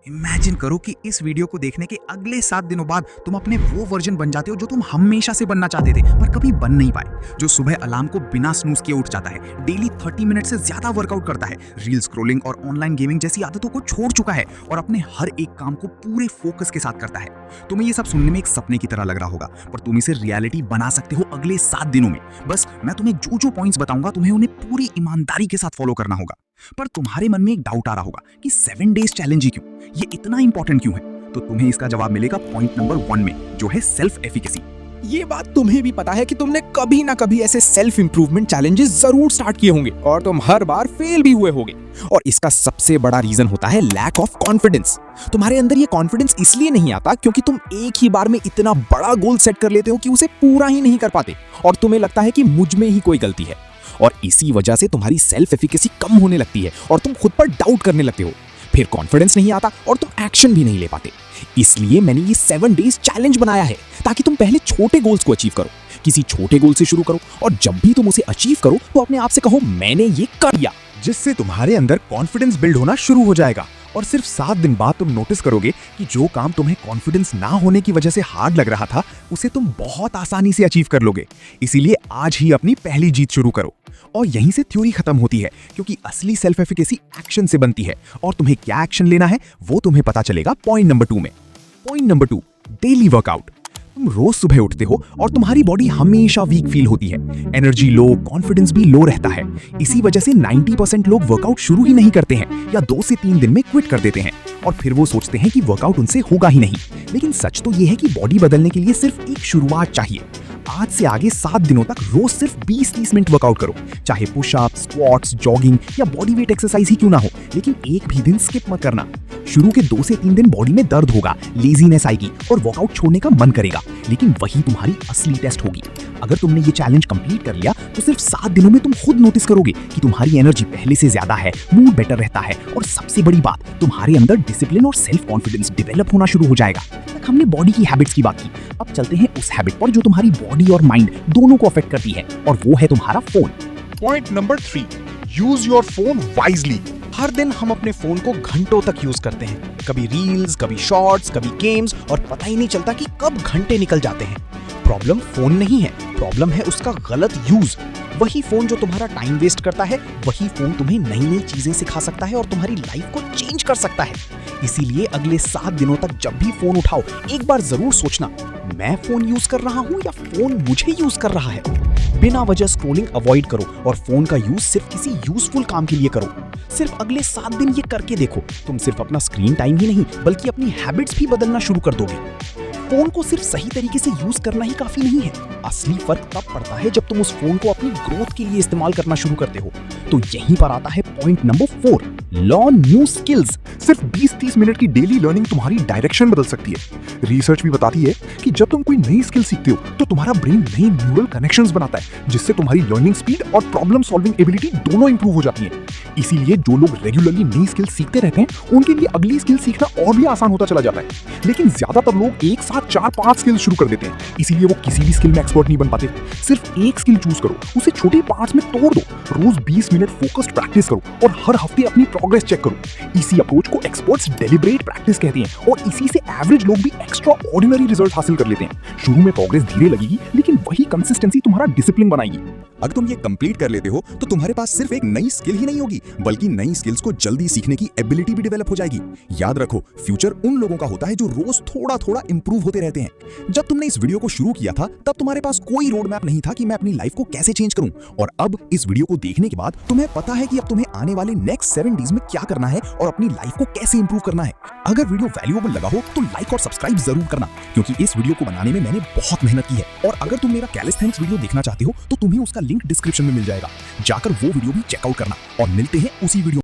Imagine करो कि इस वीडियो को देखने के अगले 7 दिनों बाद तुम अपने वो वर्जन बन जाते हो जो तुम हमेशा से बनना चाहते थे पर कभी बन नहीं पाए। जो सुबह अलार्म को बिना स्नूज किए उठ जाता है, डेली 30 मिनट से ज्यादा वर्कआउट करता है, रील स्क्रॉलिंग और ऑनलाइन गेमिंग जैसी आदतों को छोड़ चुका है और अपने हर एक काम को पूरे फोकस के साथ करता है। तुम्हें ये सब सुनने में एक सपने की तरह लग रहा होगा, पर तुम इसे रियलिटी बना सकते हो अगले 7 दिनों में। बस मैं तुम्हें जो जो पॉइंट्स बताऊंगा तुम्हें उन्हें पूरी ईमानदारी के साथ फॉलो करना होगा। पर तुम्हारे मन में एक डाउट आ रहा होगा कि 7 डेज चैलेंज ही क्यों, ये इतना इंपॉर्टेंट क्यों है? तो तुम्हें इसका जवाब मिलेगा पॉइंट नंबर 1 में, जो है सेल्फ एफिकेसी। ये बात तुम्हें भी पता है कि तुमने कभी ना कभी ऐसे सेल्फ इंप्रूवमेंट चैलेंजेस जरूर स्टार्ट किए होंगे और तुम हर बार फेल भी हुए होंगे। और इसका सबसे बड़ा रीजन होता है लैक ऑफ कॉन्फिडेंस। तुम्हारे अंदर ये कॉन्फिडेंस इसलिए नहीं आता क्योंकि तुम एक ही बार में इतना बड़ा गोल सेट कर लेते हो कि उसे पूरा ही नहीं कर पाते और तुम्हें लगता है कि मुझ में ही कोई गलती है। और इसी वजह से तुम्हारी सेल्फ एफिकेसी कम होने लगती है और तुम खुद पर डाउट करने लगते हो। फिर कॉन्फिडेंस नहीं आता और तुम एक्शन भी नहीं ले पाते। इसलिए मैंने ये 7 डेज चैलेंज बनाया है ताकि तुम पहले छोटे गोल्स को अचीव करो। किसी छोटे गोल से शुरू करो और जब भी तुम उसे अचीव करो तो अपने आप से कहो मैंने ये कर लिया, जिससे तुम्हारे अंदर कॉन्फिडेंस बिल्ड होना शुरू हो जाएगा। और सिर्फ 7 दिन बाद तुम नोटिस करोगे कि जो काम तुम्हें कॉन्फिडेंस ना होने की वजह से हार्ड लग रहा था उसे तुम बहुत आसानी से अचीव कर लोगे। इसीलिए आज ही अपनी पहली जीत शुरू करो। और यहीं से थ्योरी खत्म होती है, क्योंकि असली सेल्फ एफिकेसी एक्शन से बनती है और तुम्हें क्या एक्शन लेना है वो तुम्हें पता चलेगा पॉइंट नंबर 2 में। Point number 2, daily workout. तुम रोज सुबह उठते हो और तुम्हारी बॉडी हमेशा वीक फील होती है, एनर्जी लो, कॉन्फिडेंस भी लो रहता है। इसी वजह से 90% लोग वर्कआउट शुरू ही नहीं करते हैं या 2 से 3 दिन में क्विट कर देते हैं और फिर वो सोचते हैं कि वर्कआउट उनसे होगा ही नहीं। लेकिन सच तो ये है कि बॉडी बदलने के लिए सिर्फ एक शुरुआत चाहिए। आज से आगे 7 दिनों तक रोज सिर्फ 20-30 मिनट वर्कआउट करो, चाहे पुशअप, स्क्वाट्स, जॉगिंग या बॉडी वेट एक्सरसाइज ही क्यों ना हो, लेकिन एक भी दिन स्किप मत करना। शुरू के 2 से 3 दिन बॉडी में दर्द होगा, लेजीनेस आएगी और वर्कआउट छोड़ने का मन करेगा, लेकिन वही तुम्हारी असली टेस्ट होगी। अगर तुमने ये चैलेंज कंप्लीट कर लिया तो सिर्फ 7 दिनों में तुम खुद नोटिस करोगे कि तुम्हारी एनर्जी पहले से ज्यादा है, मूड बेटर रहता है और सबसे बड़ी बात, तुम्हारे अंदर डिसिप्लिन और सेल्फ कॉन्फिडेंस डेवलप होना शुरू हो जाएगा। तक हमने बॉडी की हैबिट्स की बात की, अब चलते हैं उस हैबिट पर जो तुम्हारी बॉडी और माइंड दोनों को अफेक्ट करती है, और वो है तुम्हारा phone. Point number 3, use your phone wisely. हर दिन हम अपने फोन को घंटों तक यूज करते हैं, कभी रील्स, कभी शॉर्ट्स, कभी गेम्स, और पता ही नहीं चलता कि कब घंटे निकल जाते हैं। प्रॉब्लम फोन नहीं है, प्रॉब्लम है उसका गलत यूज। वही फोन जो तुम्हारा टाइम वेस्ट करता है, वही फोन तुम्हें नई नई चीजें सिखा सकता है और तुम्हारी लाइफ को चेंज कर सकता है। इसीलिए अगले 7 दिनों तक जब भी फोन उठाओ एक बार जरूर सोचना, मैं फोन यूज कर रहा हूं या फोन मुझे यूज कर रहा है। बिना वजह स्क्रॉलिंग अवॉइड करो और फोन का यूज सिर्फ किसी यूजफुल काम के लिए करो। सिर्फ अगले 7 दिन ये करके देखो, तुम सिर्फ अपना स्क्रीन टाइम ही नहीं बल्कि अपनी हैबिट्स भी बदलना शुरू कर दोगे। फोन को सिर्फ सही तरीके से यूज करना ही काफी नहीं है, असली फर्क तब पड़ता है जब तुम उस फोन को अपनी ग्रोथ के लिए इस्तेमाल करना शुरू करते हो। तो यहीं पर आता है point number 4, learn new skills. सिर्फ 20-30 मिनट की डेली लर्निंग तुम्हारी डायरेक्शन बदल सकती है। रिसर्च भी बताती है कि जब तुम कोई नई स्किल सीखते हो तो तुम्हारा ब्रेन नई न्यूरल कनेक्शंस बनाता है, जिससे तुम्हारी लर्निंग स्पीड और प्रॉब्लम सॉल्विंग एबिलिटी दोनों इंप्रूव हो जाती है। इसीलिए जो लोग रेगुलरली नई स्किल सीखते रहते हैं उनके लिए अगली स्किल सीखना और भी आसान होता चला जाता है। लेकिन ज्यादातर लोग एक साथ 4-5 स्किल शुरू कर देते हैं, इसीलिए वो किसी भी स्किल में एक्सपर्ट नहीं बन पाते। सिर्फ एक स्किल चूज करो, उसे छोटे पार्ट्स में तोड़ दो, रोज 20 मिनट फोकस्ड प्रैक्टिस करो और हर हफ्ते अपनी प्रोग्रेस चेक करो। इसी अप्रोच को एक्सपर्ट्स डेलिब्रेट प्रैक्टिस कहते हैं और इसी से एवरेज लोग भी एक्स्ट्रा ऑर्डिनरी रिजल्ट हासिल कर लेते हैं। शुरू में प्रोग्रेस धीरे लगेगी, लेकिन वही कंसिस्टेंसी तुम्हारा डिसिप्लिन बनाएगी। अगर तुम ये कंप्लीट कर लेते हो तो तुम्हारे पास सिर्फ एक नई स्किल ही नहीं होगी, बल्कि नई स्किल्स को जल्दी सीखने की एबिलिटी भी डेवलप हो जाएगी। याद रखो, फ्यूचर उन लोगों का होता है जो रोज थोड़ा थोड़ा इंप्रूव होते रहते हैं। जब तुमने इस वीडियो को शुरू किया था तब तुम्हारे पास कोई रोड मैप नहीं था कि मैं अपनी लाइफ को कैसे चेंज करूं, और अब इस वीडियो को देखने के बाद तुम्हें पता है कि अब तुम्हें आने वाले नेक्स्ट 7 डेज में क्या करना है और अपनी लाइफ को कैसे इंप्रूव करना है। अगर वीडियो वैल्यूएबल लगा हो तो लाइक और सब्सक्राइब जरूर करना, क्योंकि इस वीडियो को बनाने में मैंने बहुत मेहनत की है। और अगर तुम मेरा कैलिस्थेनिक्स वीडियो देखना चाहते हो तो तुम्हें उसका लिंक डिस्क्रिप्शन में मिल जाएगा, जाकर वो वीडियो भी चेकआउट करना। और मिलते हैं उसी वीडियो